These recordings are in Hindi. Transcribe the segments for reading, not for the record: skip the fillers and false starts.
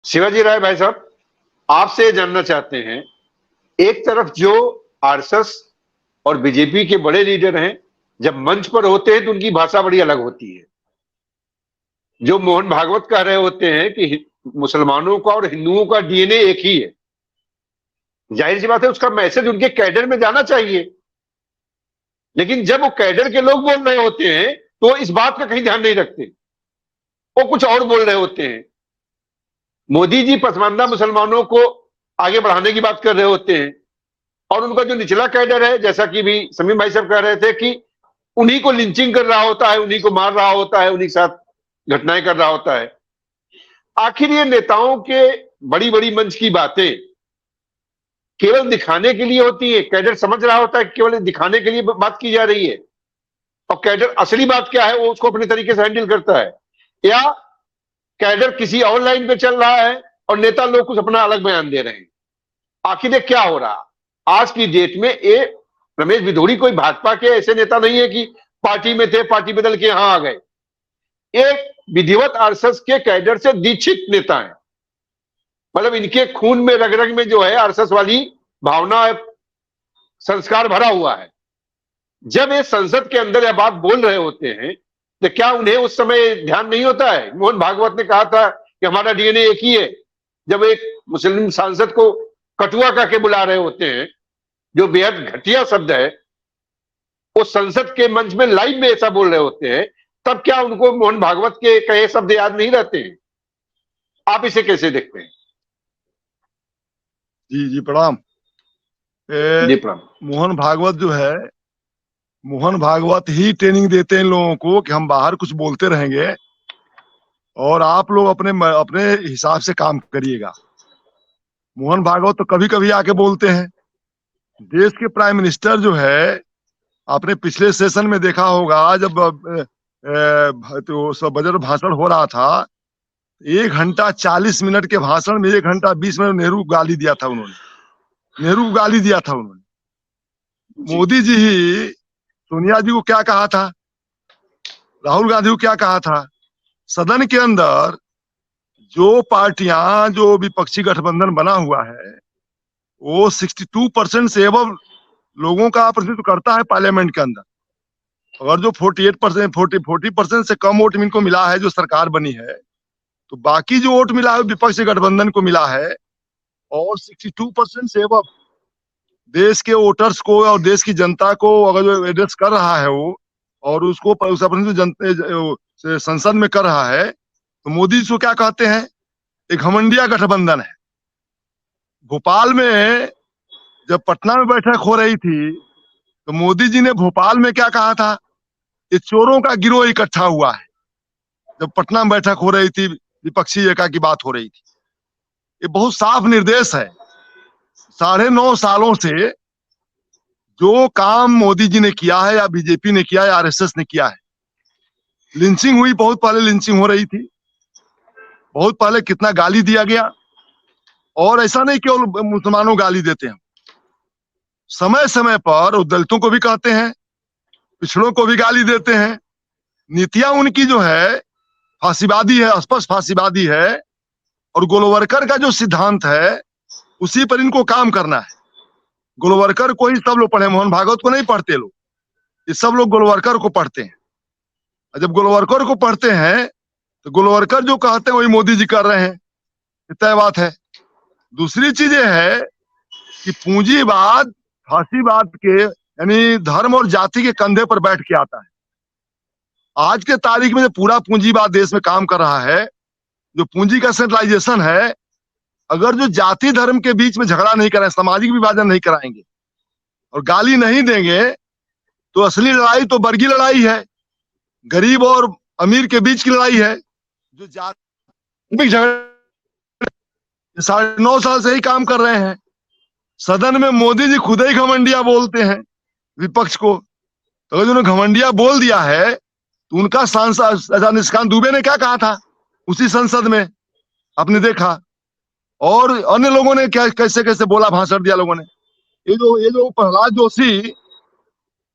शिवाजी राय भाई साहब, आपसे ये जानना चाहते हैं, एक तरफ जो आरएसएस और बीजेपी के बड़े लीडर हैं, जब मंच पर होते हैं तो उनकी भाषा बड़ी अलग होती है। जो मोहन भागवत कह रहे होते हैं कि मुसलमानों का और हिंदुओं का डीएनए एक ही है, जाहिर सी बात है उसका मैसेज उनके कैडर में जाना चाहिए। लेकिन जब वो कैडर के लोग बोल रहे होते हैं तो इस बात का कहीं ध्यान नहीं रखते, वो कुछ और बोल रहे होते हैं। मोदी जी पसमानदा मुसलमानों को आगे बढ़ाने की बात कर रहे होते हैं, और उनका जो निचला कैडर है, जैसा कि भी समीम भाई साहब कह रहे थे, कि उन्हीं को लिंचिंग कर रहा होता है, उन्हीं को मार रहा होता है, उन्हीं के साथ घटनाएं कर रहा होता है। आखिर ये नेताओं के बड़ी बड़ी मंच की बातें केवल दिखाने के लिए होती है? कैडर समझ रहा होता है कि केवल दिखाने के लिए बात की जा रही है, और कैडर असली बात क्या है वो उसको अपने तरीके से हैंडल करता है, या कैडर किसी और लाइन पे चल रहा है और नेता लोग कुछ अपना अलग बयान दे रहे हैं? आखिर ये क्या हो रहा? आज की डेट में ये रमेश भिदोड़ी कोई भाजपा के ऐसे नेता नहीं है कि पार्टी में थे, पार्टी बदल के यहां आ गए। एक विधिवत आरएसएस के कैडर से दीक्षित नेता है, मतलब इनके खून में रग रग में जो है आरएसएस वाली भावना, संस्कार भरा हुआ है। जब ये संसद के अंदर यह बात बोल रहे होते हैं तो क्या उन्हें उस समय ध्यान नहीं होता है? मोहन भागवत ने कहा था कि हमारा डीएनए एक ही है। जब एक मुस्लिम सांसद को कटुआ कह के बुला रहे होते हैं, जो बेहद घटिया शब्द है, वो संसद के मंच में लाइव में ऐसा बोल रहे होते हैं, तब क्या उनको मोहन भागवत के कहे शब्द याद नहीं रहते हैं? आप इसे कैसे देखते हैं? जी जी प्रणाम। जी प्रणाम। मोहन भागवत जो है, मोहन भागवत ही ट्रेनिंग देते हैं इन लोगों को कि हम बाहर कुछ बोलते रहेंगे और आप लोग अपने अपने हिसाब से काम करिएगा। मोहन भागवत तो कभी कभी आके बोलते हैं। देश के प्राइम मिनिस्टर जो है, आपने पिछले सेशन में देखा होगा जब तो सब बजट भाषण हो रहा था, 1 घंटा 40 मिनट के भाषण में 1 घंटा 20 मिनट नेहरू को गाली दिया था उन्होंने। नेहरू को गाली दिया था उन्होंने। मोदी जी ही सोनिया जी को क्या कहा था, राहुल गांधी को क्या कहा था? सदन के अंदर जो पार्टियां, जो विपक्षी गठबंधन बना हुआ है, वो 62% से एबव लोगों का प्रतिनिधित्व करता है पार्लियामेंट के अंदर। अगर जो 48% 40% से कम वोट इनको मिला है, जो सरकार बनी है, तो बाकी जो वोट मिला है विपक्षी गठबंधन को मिला है। और 62% से एबव देश के वोटर्स को और देश की जनता को अगर जो एड्रेस कर रहा है वो, और उसको संसद में कर रहा है, तो मोदी जी को क्या कहते हैं? एक घमंडिया गठबंधन है। भोपाल में जब पटना में बैठक हो रही थी तो मोदी जी ने भोपाल में क्या कहा था? ये चोरों का गिरोह इकट्ठा हुआ है। जब पटना में बैठक हो रही थी, विपक्षी एकता की बात हो रही थी। ये बहुत साफ निर्देश है। 9.5 सालों से जो काम मोदी जी ने किया है, या बीजेपी ने किया है, या आरएसएस ने किया है। लिंचिंग हुई, बहुत पहले लिंचिंग हो रही थी, बहुत पहले कितना गाली दिया गया। और ऐसा नहीं केवल मुसलमानों को गाली देते हैं, समय समय पर दलितों को भी कहते हैं, पिछड़ों को भी गाली देते हैं। नीतियां उनकी जो है फांसीवादी है, स्पष्ट फांसीवादी है। और गोलवरकर का जो सिद्धांत है उसी पर इनको काम करना है। गोलवरकर को ही सब लोग पढ़े, मोहन भागवत को नहीं पढ़ते लोग। ये सब लोग गोलवरकर को पढ़ते हैं। और जब गोलवरकर को पढ़ते हैं तो गोलवरकर जो कहते हैं वही मोदी जी कर रहे हैं, तय बात है। दूसरी चीज ये है कि पूंजीवाद फांसीवाद के, यानी धर्म और जाति के कंधे पर बैठ के आता है। आज के तारीख में जो पूरा पूंजीवाद देश में काम कर रहा है, जो पूंजी का सेंट्रलाइजेशन है, अगर जो जाति धर्म के बीच में झगड़ा नहीं कराएं, सामाजिक विभाजन नहीं कराएंगे और गाली नहीं देंगे, तो असली लड़ाई तो वर्गीय लड़ाई है, गरीब और अमीर के बीच की लड़ाई है। जो जाति झगड़ा 9.5 साल से ही काम कर रहे हैं। सदन में मोदी जी खुद ही घमंडिया बोलते हैं विपक्ष को। तो अगर उन्होंने घमंडिया बोल दिया है तो उनका सांसद निशिकांत दुबे ने क्या कहा था उसी संसद में, आपने देखा। और अन्य लोगों ने क्या कैसे कैसे बोला, भाषण दिया लोगों ने। ये जो प्रहलाद जोशी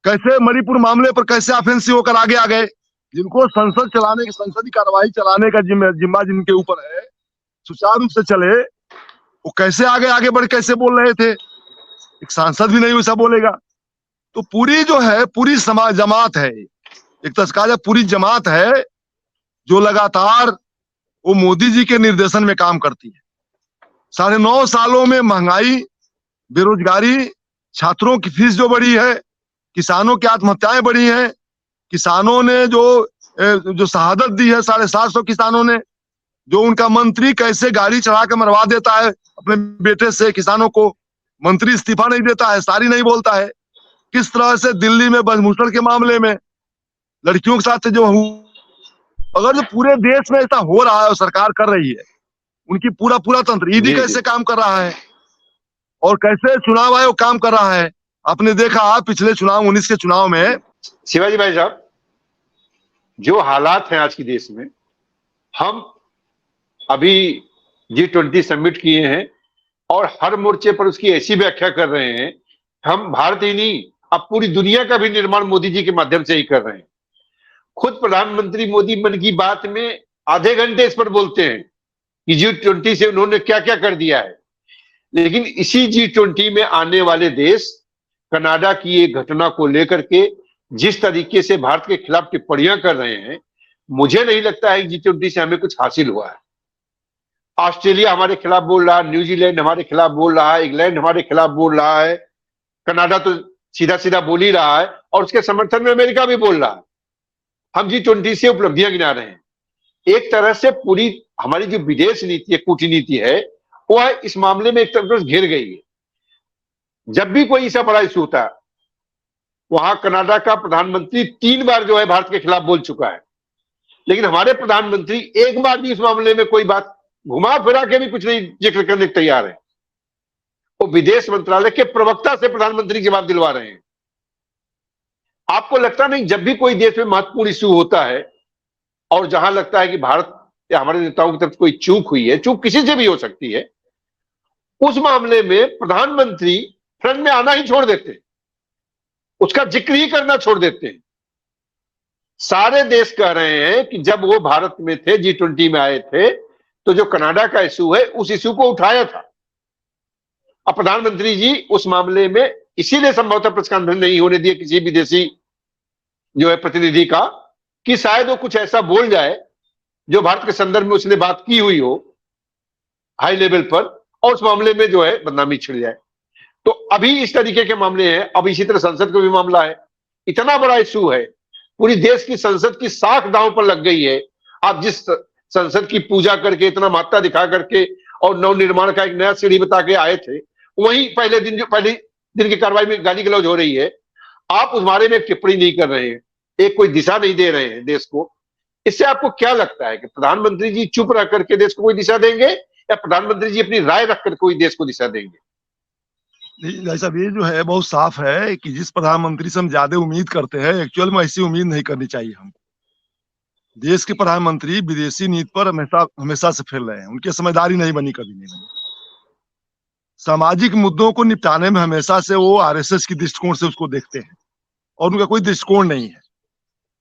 कैसे मणिपुर मामले पर कैसे ऑफेंसिव होकर आगे आ गए, जिनको संसद चलाने की, संसदीय कार्यवाही चलाने का जिम्मा जिनके ऊपर है, सुचारू रूप से चले, वो कैसे आगे आगे बढ़ कैसे बोल रहे थे? एक सांसद भी नहीं वैसा बोलेगा। तो पूरी जो है पूरी समाज जमात है, एक तरह से कहा जाए पूरी जमात है जो लगातार वो मोदी जी के निर्देशन में काम करती है। 9.5 सालों में महंगाई, बेरोजगारी, छात्रों की फीस जो बढ़ी है, किसानों की आत्महत्याएं बढ़ी हैं, किसानों ने जो शहादत दी है 750 किसानों ने, जो उनका मंत्री कैसे गाड़ी चढ़ा के मरवा देता है अपने बेटे से किसानों को, मंत्री इस्तीफा नहीं देता है, सारी नहीं बोलता है, किस तरह से दिल्ली में ब्रह्मभूषण के मामले में लड़कियों के साथ जो अगर जो पूरे देश में ऐसा हो रहा है और सरकार कर रही है, उनकी पूरा पूरा तंत्र ईडी कैसे काम कर रहा है और कैसे चुनाव आयोग काम कर रहा है, आपने देखा पिछले चुनाव 19 के चुनाव में। शिवाजी भाई साहब, जो हालात हैं आज के देश में, हम अभी G20 समिट किए हैं और हर मोर्चे पर उसकी ऐसी व्याख्या कर रहे हैं, हम भारत ही नहीं अब पूरी दुनिया का भी निर्माण मोदी जी के माध्यम से ही कर रहे हैं। खुद प्रधानमंत्री मोदी मन की बात में आधे घंटे इस पर बोलते हैं कि G20 से उन्होंने क्या क्या कर दिया है, लेकिन इसी G20 में आने वाले देश कनाडा की एक घटना को लेकर के जिस तरीके से भारत के खिलाफ टिप्पणियां कर रहे हैं, मुझे नहीं लगता है कि G20 से हमें कुछ हासिल हुआ है। ऑस्ट्रेलिया हमारे खिलाफ बोल रहा है, न्यूजीलैंड हमारे खिलाफ बोल रहा है, इंग्लैंड हमारे खिलाफ बोल रहा है, कनाडा तो सीधा सीधा बोल ही रहा है और उसके समर्थन में अमेरिका भी बोल रहा है। हम G20 से उपलब्धियां गिना रहे हैं। एक तरह से पूरी हमारी जो विदेश नीति है, कूटनीति है, वो इस मामले में एक तरफ से घिर गई है। जब भी कोई ऐसा बड़ा इशू होता है, वहां कनाडा का प्रधानमंत्री 3 बार जो है भारत के खिलाफ बोल चुका है, लेकिन हमारे प्रधानमंत्री एक बार भी इस मामले में कोई बात घुमा फिरा के भी कुछ नहीं जिक्र करने को तैयार है। वो विदेश मंत्रालय के प्रवक्ता से प्रधानमंत्री जवाब दिलवा रहे हैं। आपको लगता नहीं जब भी कोई देश में महत्वपूर्ण इशू होता है और जहां लगता है कि भारत या हमारे नेताओं की तरफ कोई चूक हुई है, चूक किसी से भी हो सकती है, उस मामले में प्रधानमंत्री फ्रंट में आना ही छोड़ देते हैं, उसका जिक्र ही करना छोड़ देते हैं। सारे देश कह रहे हैं कि जब वो भारत में थे, G20 में आए थे, तो जो कनाडा का इशू है उस इशू को उठाया था। अब प्रधानमंत्री जी उस मामले में इसीलिए संभवतः प्रेस कॉन्फ्रेंस नहीं होने दिए किसी विदेशी जो है प्रतिनिधि का, कि शायद वो कुछ ऐसा बोल जाए जो भारत के संदर्भ में उसने बात की हुई हो हाई लेवल पर, और उस मामले में जो है बदनामी छिड़ जाए। तो अभी इस तरीके के मामले हैं। अब इसी तरह संसद का भी मामला है, इतना बड़ा इशू है, पूरी देश की संसद की साख दांव पर लग गई है। आप जिस संसद की पूजा करके, इतना महत्ता दिखा करके और नवनिर्माण का एक नया सीढ़ी बता के आए थे, वहीं पहले दिन की कार्रवाई में गाली गलौज हो रही है। आप उस बारे में टिप्पणी नहीं कर रहे हैं, एक कोई दिशा नहीं दे रहे हैं देश को। इससे आपको क्या लगता है कि प्रधानमंत्री जी चुप रह करके देश को कोई दिशा देंगे या प्रधानमंत्री जी अपनी राय रख कर कोई देश को दिशा देंगे? भाई साहब, ये जो है बहुत साफ है कि जिस प्रधानमंत्री से हम ज्यादा उम्मीद करते हैं, एक्चुअल में ऐसी उम्मीद नहीं करनी चाहिए हमको। देश के प्रधानमंत्री विदेशी नीति पर हमेशा से फिर रहे हैं, उनकी समझदारी नहीं बनी, कभी नहीं बनी। सामाजिक मुद्दों को निपटाने में हमेशा से वो आरएसएस की दृष्टिकोण से उसको देखते हैं और उनका कोई दृष्टिकोण नहीं है।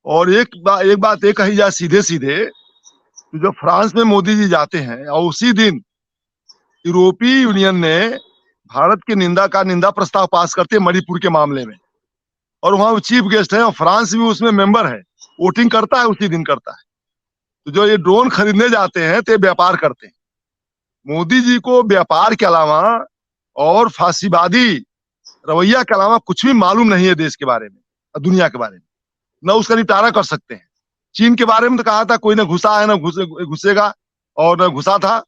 और एक बात एक कही जाए सीधे सीधे, जब फ्रांस में मोदी जी जाते हैं और उसी दिन यूरोपीय यूनियन ने भारत की निंदा प्रस्ताव पास करते हैं मणिपुर के मामले में, और वहां वो चीफ गेस्ट है और फ्रांस भी उसमें मेंबर है, वोटिंग करता है, उसी दिन करता है। तो जो ये ड्रोन खरीदने जाते हैं तो व्यापार करते हैं। मोदी जी को व्यापार के अलावा और फांसीवादी रवैया के अलावा कुछ भी मालूम नहीं है देश के बारे में, दुनिया के बारे में, न उसका निपटारा कर सकते हैं। चीन के बारे में तो कहा था कोई न घुसा है, न घुसेगा, और न घुसा था।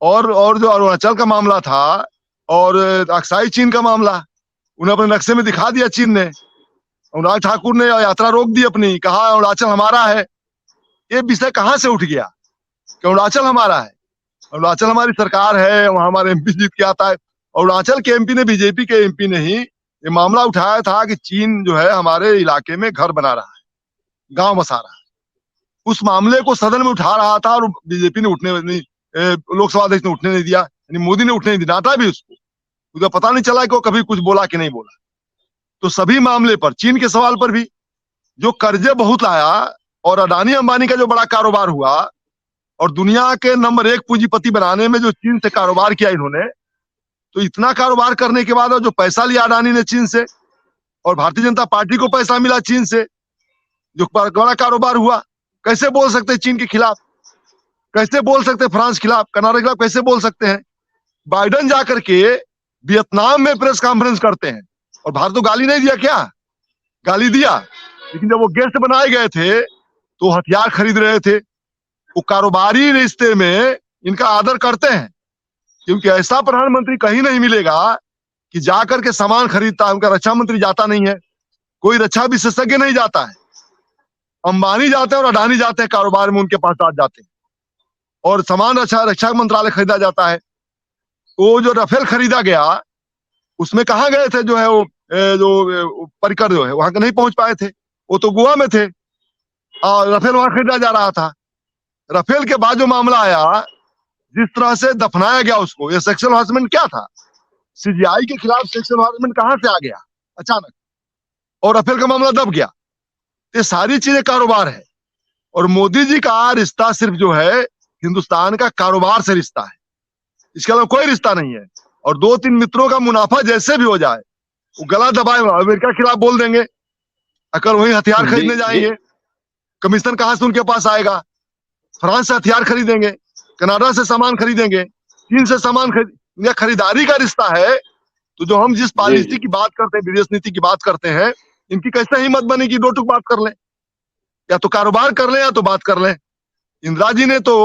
और जो अरुणाचल का मामला था और अक्साई चीन का मामला, उन्हें अपने नक्शे में दिखा दिया चीन ने। अनुराग ठाकुर ने यात्रा रोक दी अपनी, कहा अरुणाचल हमारा है। ये विषय कहाँ से उठ गया कि अरुणाचल हमारा है? अरुणाचल हमारी सरकार है, वहां हमारे एमपी जीत के आता है। अरुणाचल के एमपी ने, बीजेपी के एमपी ने ही ये मामला उठाया था कि चीन जो है हमारे इलाके में घर बना रहा है, गांव बसा रहा है। उस मामले को सदन में उठा रहा था और बीजेपी ने उठने नहीं, लोकसभा अध्यक्ष ने उठने नहीं दिया, यानी मोदी ने उठने नहीं दिया, डांटा भी उसको। उसका पता नहीं चला कि वो कभी कुछ बोला कि नहीं बोला। तो सभी मामले पर, चीन के सवाल पर भी जो कर्जे बहुत लाया और अडानी अंबानी का जो बड़ा कारोबार हुआ, और दुनिया के नंबर 1 पूंजीपति बनाने में जो चीन से कारोबार किया इन्होंने, तो इतना कारोबार करने के बाद जो पैसा लिया अडानी ने चीन से, और भारतीय जनता पार्टी को पैसा मिला चीन से, जो बड़ा कारोबार हुआ, कैसे बोल सकते हैं चीन के खिलाफ? कैसे बोल सकते हैं फ्रांस खिलाफ, कनाडा के खिलाफ कैसे बोल सकते हैं? बाइडन जाकर के वियतनाम में प्रेस कॉन्फ्रेंस करते हैं, और भारत तो गाली नहीं दिया क्या? गाली दिया, लेकिन जब वो गेस्ट बनाए गए थे तो हथियार खरीद रहे थे। वो कारोबारी रिश्ते में इनका आदर करते हैं, क्योंकि ऐसा प्रधानमंत्री कहीं नहीं मिलेगा कि जाकर के सामान खरीदता है। उनका रक्षा मंत्री जाता नहीं है, कोई रक्षा विशेषज्ञ नहीं जाता है। अंबानी जाते हैं और अडानी जाते हैं कारोबार में, उनके पास साथ जाते हैं, और सामान रक्षा मंत्रालय खरीदा जाता है। वो जो राफेल खरीदा गया, उसमें कहाँ गए थे? जो है वो जो पर्रिकर जो है वहां नहीं पहुंच पाए थे, वो तो गोवा में थे, और राफेल वहां खरीदा जा रहा था। राफेल के बाद जो मामला आया, जिस तरह से दफनाया गया उसको, ये सेक्सुअल हरासमेंट क्या था? सीजीआई के खिलाफ सेक्सुअल हरासमेंट कहां से आ गया अचानक, और राफेल का मामला दब गया? ये सारी चीजें कारोबार है, और मोदी जी का रिश्ता सिर्फ जो है हिंदुस्तान का कारोबार से रिश्ता है, इसके अलावा कोई रिश्ता नहीं है। और 2-3 मित्रों का मुनाफा जैसे भी हो जाए, वो गला दबाए अमेरिका के खिलाफ बोल देंगे, अगर वही हथियार खरीदने जाएंगे, कमीशन कहां से उनके पास आएगा? फ्रांस से हथियार खरीदेंगे, कनाडा से सामान खरीदेंगे, चीन से सामान खरीद, खरीदारी का रिश्ता है। तो जो हम जिस पॉलिसी की बात करते हैं, विदेश नीति की बात करते हैं, इनकी कैसे हिम्मत बनी कि 2 टुक बात कर लें? या तो कारोबार कर लें या तो बात कर लें। इंदिरा जी ने तो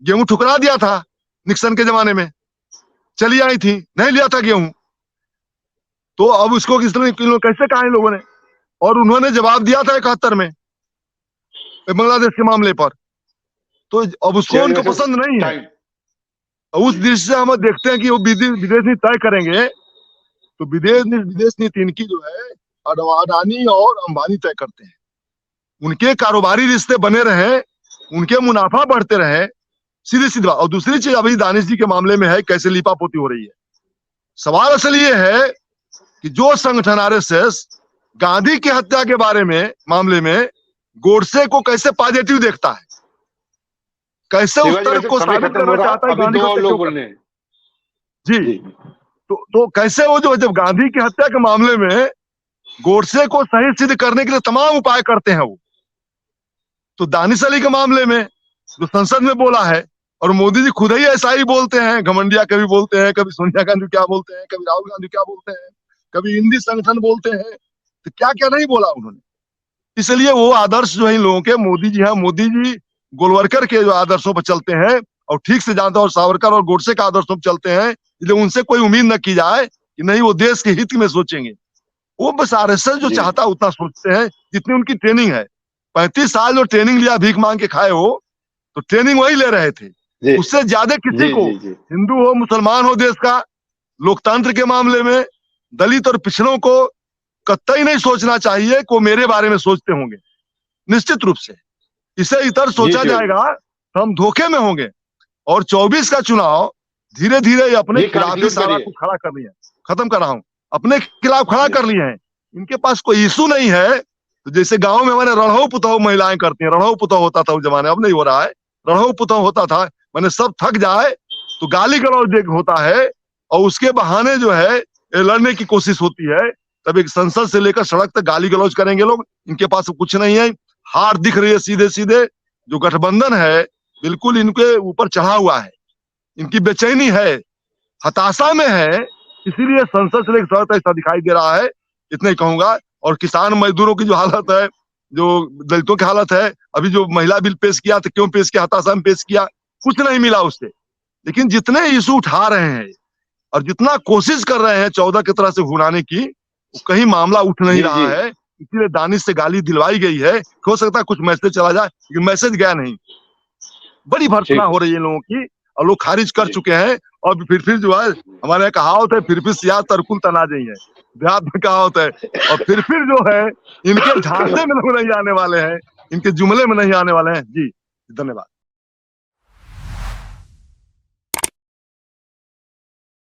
गेहूं ठुकरा दिया था निक्सन के जमाने में, चली आई थी, नहीं लिया था गेहूं, तो अब उसको किस तरह कैसे कहा इन लोगों ने? और उन्होंने जवाब दिया था 71 में बांग्लादेश के मामले पर, तो अब उसको उनको पसंद नहीं है। उस दृष्टि से हम देखते हैं कि वो विदेश नीति तय करेंगे, तो विदेश नीति इनकी जो है अडानी और अंबानी तय करते हैं। उनके कारोबारी रिश्ते बने रहे, उनके मुनाफा बढ़ते रहे, सीधी बात। और दूसरी चीज अभी दानिश जी के मामले में है, कैसे लिपापोती हो रही है। सवाल असल ये है कि जो संगठन आरएसएस गांधी की हत्या के बारे में मामले में गोडसे को कैसे पॉजिटिव देखता है, कैसे उस तरफ को साबित करना चाहता है गांधी को जी, तो कैसे वो जो जब गांधी की हत्या के मामले में गोडसे को सही सिद्ध करने के लिए तमाम उपाय करते हैं वो, तो दानिश अली के मामले में जो संसद में बोला है, और मोदी जी खुद ही ऐसा ही बोलते हैं, घमंडिया कभी बोलते हैं, कभी सोनिया गांधी क्या बोलते हैं, कभी राहुल गांधी क्या बोलते हैं, कभी हिंदी संगठन बोलते हैं, तो क्या क्या नहीं बोला उन्होंने। इसलिए वो आदर्श जो है इन लोगों के, मोदी जी हैं, मोदी जी गोलवरकर के जो आदर्शों पर चलते हैं और ठीक से जानते हैं, और सावरकर और गोडसे के आदर्शों पर चलते हैं, इसलिए उनसे कोई उम्मीद न की जाए कि नहीं वो देश के हित में सोचेंगे। वो बस आरएसएस जो चाहता उतना सोचते हैं जितनी उनकी ट्रेनिंग है। 35 साल जो ट्रेनिंग लिया, भीख मांग के खाए हो, तो ट्रेनिंग वही ले रहे थे। उससे ज्यादा किसी को, हिंदू हो मुसलमान हो, देश का लोकतंत्र के मामले में दलित और पिछड़ों को कतई नहीं सोचना चाहिए कि वो मेरे बारे में सोचते होंगे। निश्चित रूप से इसे इतर सोचा जाएगा तो हम धोखे में होंगे। और 24 का चुनाव धीरे धीरे अपने खिलाफ ही सारा कुछ खड़ा कर लिया, खत्म कर रहा हूं, अपने खिलाफ खड़ा कर लिए हैं। इनके पास कोई इशू नहीं है। तो जैसे गांव में हमारे रणहू पुतहू महिलाएं करती हैं, रणहू पुतहू होता था उस जमाने, अब नहीं हो रहा है, रणहू पुतहू होता था, मैंने सब थक जाए तो गाली गलौज होता है, और उसके बहाने जो है लड़ने की कोशिश होती है। तब एक संसद से लेकर सड़क तक गाली गलौज करेंगे लोग। इनके पास कुछ नहीं है, हार दिख रही है सीधे सीधे। जो गठबंधन है बिल्कुल इनके ऊपर चढ़ा हुआ है, इनकी बेचैनी है, हताशा में है, इसीलिए संसद से लेकर सड़क तक ऐसा दिखाई दे रहा है। इतना ही कहूंगा। और किसान मजदूरों की जो हालत है, जो दलितों की हालत है, अभी जो महिला बिल पेश किया तो क्यों पेश किया, हताशा में पेश किया, कुछ नहीं मिला उससे। लेकिन जितने इशू उठा रहे हैं और जितना कोशिश कर रहे हैं 14 की तरह से भुनाने की, कहीं मामला उठ नहीं रहा है। इसीलिए दानिश से गाली दिलवाई गई है। हो सकता है कुछ मैसेज चला जाए, लेकिन मैसेज गया नहीं। बड़ी भर्त्सना हो रही है लोगों की, और लोग खारिज कर चुके हैं। और फिर जो है हमारे यहाँ कहावत है, फिर सियाह तरकुल तना जाई है, देहात में कहावत है। और फिर जो है इनके झांसे में लोग नहीं आने वाले हैं, इनके जुमले में नहीं आने वाले हैं। जी धन्यवाद।